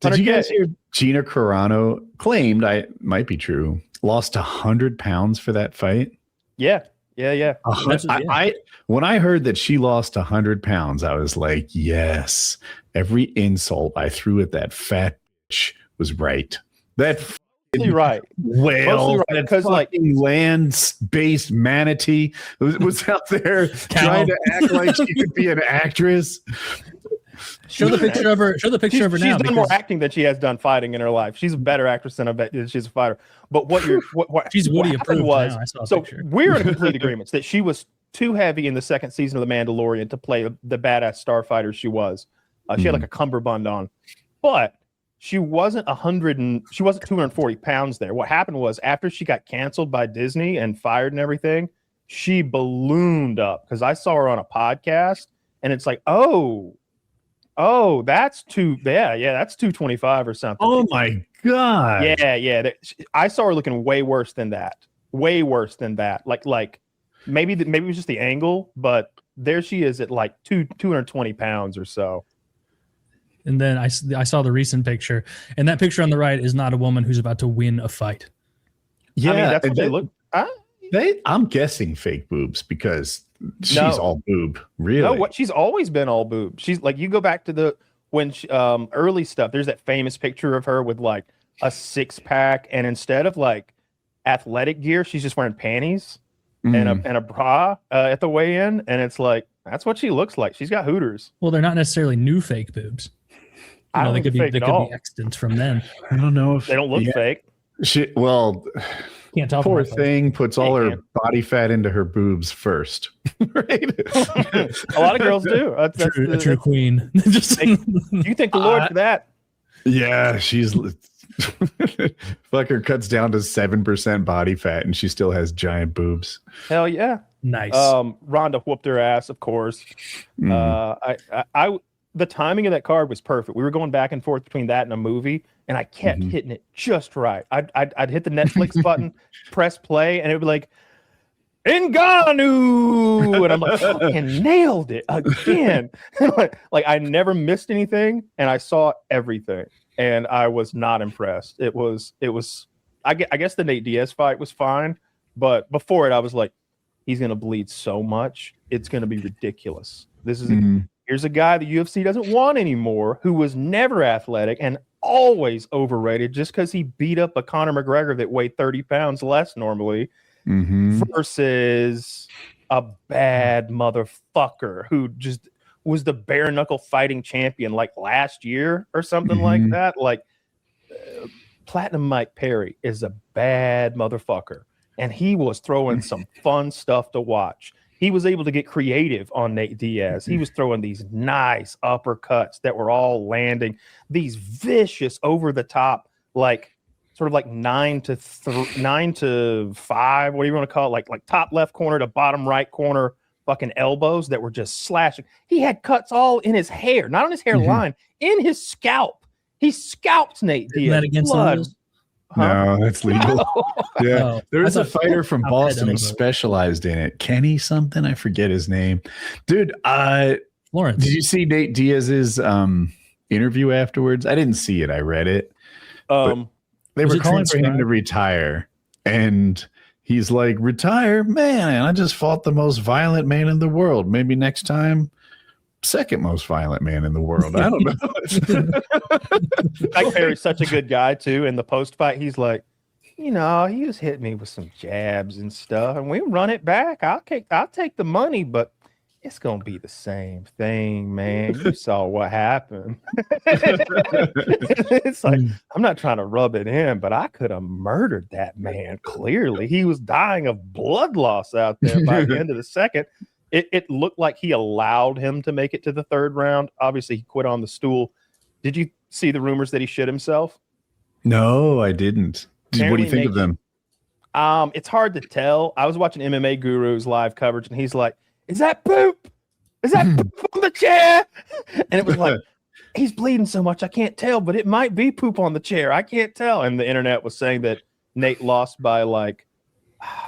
Did you guys hear Gina Carano claimed, I might be true, lost 100 pounds for that fight? Yeah. When I heard that she lost 100 pounds, I was like, yes, every insult I threw at that fat bitch was right. That right. Whale, because like land-based manatee was out there trying to act like she could be an actress. Show the picture of her. Show the picture of her now. She's done more acting than she has done fighting in her life. She's a better actress than she's a fighter. But what she's Woody approved was now. I saw a so picture. We're in complete agreement that she was too heavy in the second season of The Mandalorian to play the badass starfighter she was. She had like a cummerbund on, but she wasn't 240 pounds there. What happened was after she got canceled by Disney and fired and everything, she ballooned up because I saw her on a podcast and it's like, oh, that's that's 225 or something. Oh my God. Yeah. I saw her looking way worse than that. Like maybe it was just the angle, but there she is at like 220 pounds or so. And then I saw the recent picture, and that picture on the right is not a woman who's about to win a fight. Yeah, I mean, that's what they look. I'm guessing fake boobs because she's all boob. Really? No, she's always been all boob. She's like, you go back to early stuff. There's that famous picture of her with like a 6-pack, and instead of like athletic gear, she's just wearing panties and a bra at the weigh-in, and it's like that's what she looks like. She's got hooters. Well, they're not necessarily new fake boobs. They could be extant from then. I don't know if they don't look fake. Can't tell. Poor thing puts all her body fat into her boobs first. Right? A lot of girls do. That's a true queen. You thank the Lord for that. Yeah, she's fucker cuts down to 7% body fat and she still has giant boobs. Hell yeah. Nice. Ronda whooped her ass, of course. The timing of that card was perfect. We were going back and forth between that and a movie, and I kept hitting it just right. I'd hit the Netflix button, press play, and it would be like, Ngannou! And I'm like, fucking nailed it again. like I never missed anything, and I saw everything, and I was not impressed. It was. I guess the Nate Diaz fight was fine, but before it, I was like, he's gonna bleed so much, it's gonna be ridiculous. This is. Here's a guy the UFC doesn't want anymore, who was never athletic and always overrated just because he beat up a Conor McGregor that weighed 30 pounds less normally, versus a bad motherfucker who just was the bare knuckle fighting champion like last year or something like that. Like Platinum Mike Perry is a bad motherfucker, and he was throwing some fun stuff to watch. He was able to get creative on Nate Diaz. He was throwing these nice uppercuts that were all landing, these vicious over the top, like sort of like 9 to 5, what do you want to call it? Like top left corner to bottom right corner, fucking elbows that were just slashing. He had cuts all in his hair, not on his hairline, in his scalp. He scalped Nate Diaz. That against blood. No, that's legal. No. Yeah, No, there was a fighter from Boston who specialized in it. Kenny something, I forget his name. Dude, Lawrence, did you see Nate Diaz's interview afterwards? I didn't see it. I read it. They were calling for him to retire, and he's like, "Retire, man! I just fought the most violent man in the world. Maybe next time." Second most violent man in the world. I don't know. Mike Perry's such a good guy too. In the post fight, he's like, he just hit me with some jabs and stuff, and we run it back. I'll take the money, but it's gonna be the same thing, man. You saw what happened. It's like, I'm not trying to rub it in, but I could have murdered that man. Clearly, he was dying of blood loss out there by the end of the second. It looked like he allowed him to make it to the third round. Obviously, he quit on the stool. Did you see the rumors that he shit himself? No, I didn't. What do you think of them? It's hard to tell. I was watching MMA Guru's live coverage, and he's like, "Is that poop? Is that poop on the chair?" And it was like, he's bleeding so much, I can't tell, but it might be poop on the chair. I can't tell. And the internet was saying that Nate lost by like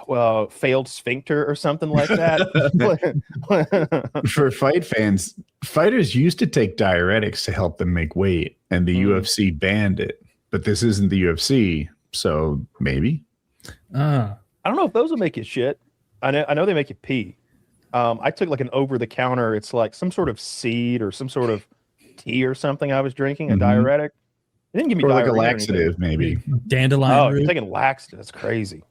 well, failed sphincter or something like that. For fight fans, fighters used to take diuretics to help them make weight, and the UFC banned it. But this isn't the UFC, so maybe. I don't know if those will make you shit. I know they make you pee. I took like an over-the-counter. It's like some sort of seed or some sort of tea or something I was drinking, a diuretic. It didn't give me diarrhea, like a laxative, maybe. Dandelion. Oh, you're taking laxative. That's crazy.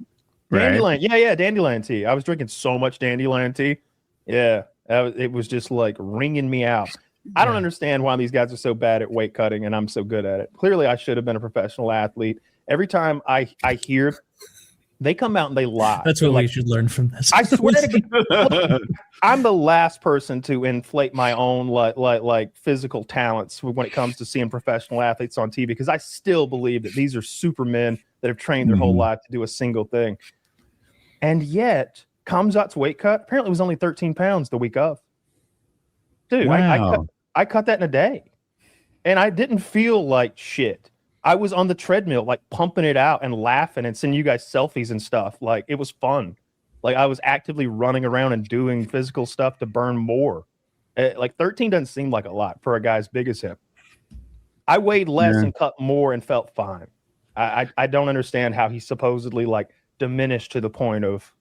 Dandelion. Right? Yeah, dandelion tea. I was drinking so much dandelion tea. Yeah, it was just like wringing me out. I don't understand why these guys are so bad at weight cutting and I'm so good at it. Clearly, I should have been a professional athlete. Every time I hear, they come out and they lie. That's what we should learn from this. I swear to God, I'm the last person to inflate my own like physical talents when it comes to seeing professional athletes on TV, because I still believe that these are supermen that have trained their whole life to do a single thing. And yet, Khamzat's weight cut apparently was only 13 pounds the week of. Dude, wow. I cut that in a day, and I didn't feel like shit. I was on the treadmill, like pumping it out and laughing and sending you guys selfies and stuff. Like, it was fun. Like, I was actively running around and doing physical stuff to burn more. Like 13 doesn't seem like a lot for a guy as big as him. I weighed less and cut more and felt fine. I don't understand how he supposedly like diminished to the point of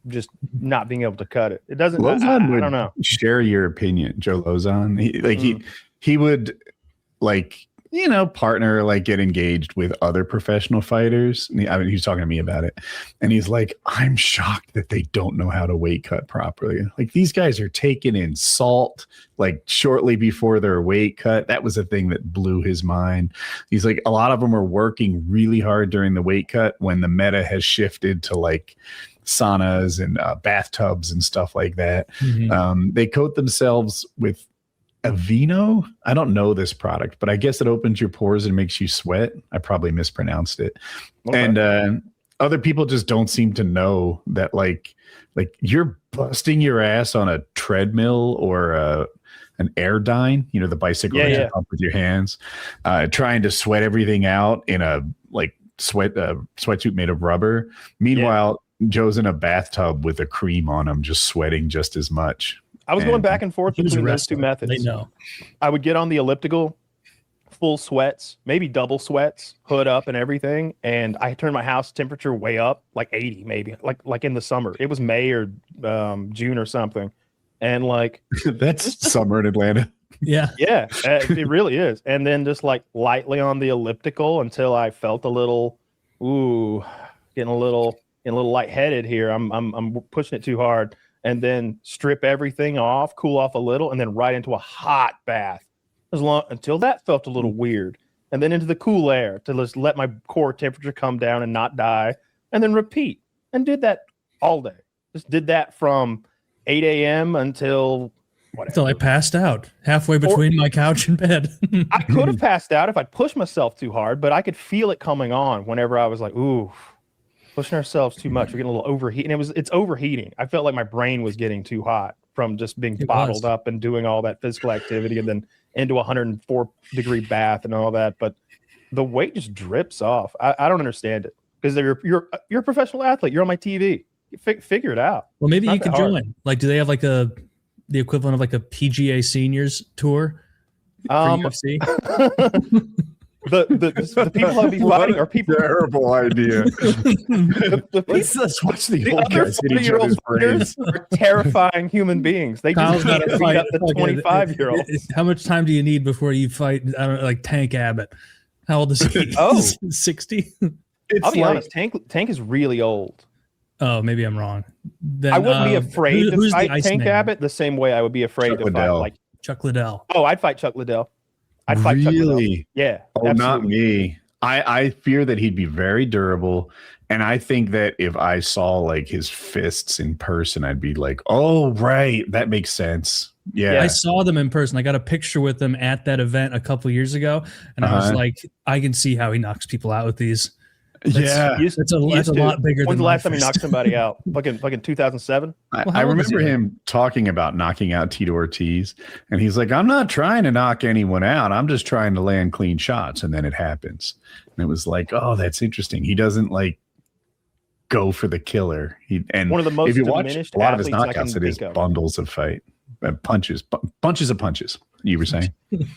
just not being able to cut it. It doesn't. I don't know. Share your opinion, Joe Lozon. He would like, partner, like get engaged with other professional fighters. He was talking to me about it, and he's like, I'm shocked that they don't know how to weight cut properly. Like, these guys are taking in salt like shortly before their weight cut. That was a thing that blew his mind. He's like, a lot of them are working really hard during the weight cut when the meta has shifted to like saunas and bathtubs and stuff like that. They coat themselves with Aveeno. I don't know this product, but I guess it opens your pores and makes you sweat. I probably mispronounced it. Okay. And other people just don't seem to know that like you're busting your ass on a treadmill or an Airdyne, the bicycle that you pump with your hands, trying to sweat everything out in a like sweatsuit made of rubber. Meanwhile, Joe's in a bathtub with a cream on him, just sweating just as much. I was going back and forth between those two methods. They know. I would get on the elliptical, full sweats, maybe double sweats, hood up and everything, and I turned my house temperature way up, like 80 maybe, like in the summer. It was May or June or something, and like that's summer in Atlanta. Yeah, it really is. And then just like lightly on the elliptical until I felt a little, getting a little lightheaded here. I'm pushing it too hard. And then strip everything off, cool off a little, and then right into a hot bath until that felt a little weird. And then into the cool air to just let my core temperature come down and not die, and then repeat. And did that all day. Just did that from 8 a.m. until whatever. Until I passed out halfway between my couch and bed. I could have passed out if I pushed myself too hard, but I could feel it coming on whenever I was like, ooh, pushing ourselves too much. We're getting a little overheating. It's overheating. I felt like my brain was getting too hot from just being bottled up and doing all that physical activity and then into a 104-degree bath and all that. But the weight just drips off. I don't understand it, because you're a professional athlete. You're on my TV. Figure it out. Well, maybe you could join. Like, do they have like the equivalent of like a PGA Seniors tour for UFC? The people I'll be fighting are people. Terrible idea. Let's watch the old guys hit each other's brains. Are terrifying human beings. They just can't beat up the 25-year-olds. How much time do you need before you fight? I don't know, like Tank Abbott. How old is he? 60. I'll be honest. Tank is really old. Oh, maybe I'm wrong. Then, I wouldn't be afraid to fight Tank Abbott the same way I would be afraid to fight like Chuck Liddell. Oh, I'd fight Chuck Liddell. I'd fight Chuck Liddell. Yeah. Oh, absolutely. Not me. I fear that he'd be very durable. And I think that if I saw like his fists in person, I'd be like, oh, right. That makes sense. Yeah. I saw them in person. I got a picture with them at that event a couple years ago. And I was like, I can see how he knocks people out with these. That's a lot bigger. When's the last time he knocked somebody out? Fucking 2007. I remember him talking about knocking out Tito Ortiz, and he's like, "I'm not trying to knock anyone out. I'm just trying to land clean shots." And then it happens, and it was like, "Oh, that's interesting." He doesn't like go for the killer. And one of the most if you watch a lot of his knockouts, it is bundles of fight, punches. You were saying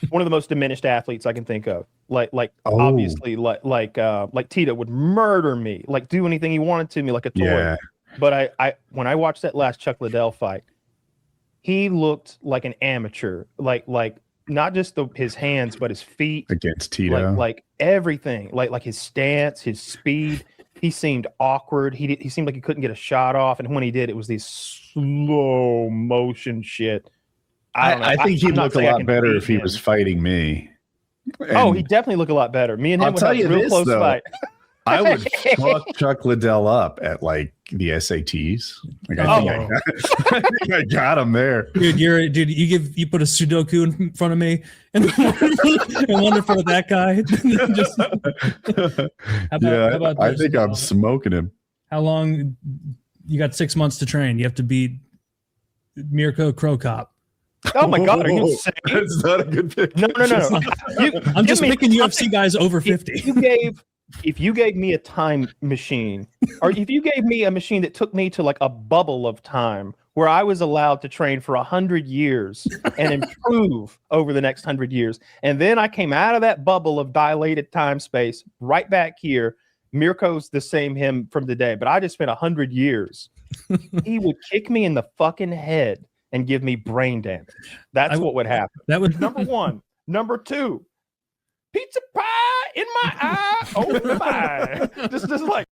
one of the most diminished athletes I can think of. Obviously, like Tito would murder me, like do anything he wanted to me, like a toy. Yeah. But I when I watched that last Chuck Liddell fight, he looked like an amateur, like not just his hands, but his feet against Tito, like everything, like his stance, his speed. He seemed awkward. He seemed like he couldn't get a shot off, and when he did, it was these slow motion shit. I think he'd look a lot better if he was fighting me. And he'd definitely look a lot better. Me and him would have a real close fight. I would fuck Chuck Liddell up at like the SATs. Like I think I got him there. Dude, you put a Sudoku in front of me and wonder for that guy. How about I think I'm smoking him. How long? You got 6 months to train. You have to beat Mirko Krokop. Oh my God, are you insane? That's not a good pick. No. I'm just picking UFC guys over 50. If you gave me a time machine, or if you gave me a machine that took me to like a bubble of time where I was allowed to train for 100 years and improve over the next 100 years, and then I came out of that bubble of dilated time space right back here, Mirko's the same him from today, but I just spent 100 years. He would kick me in the fucking head and give me brain damage. That's what would happen. That would number one. Number two, pizza pie in my eye. Oh my! Just like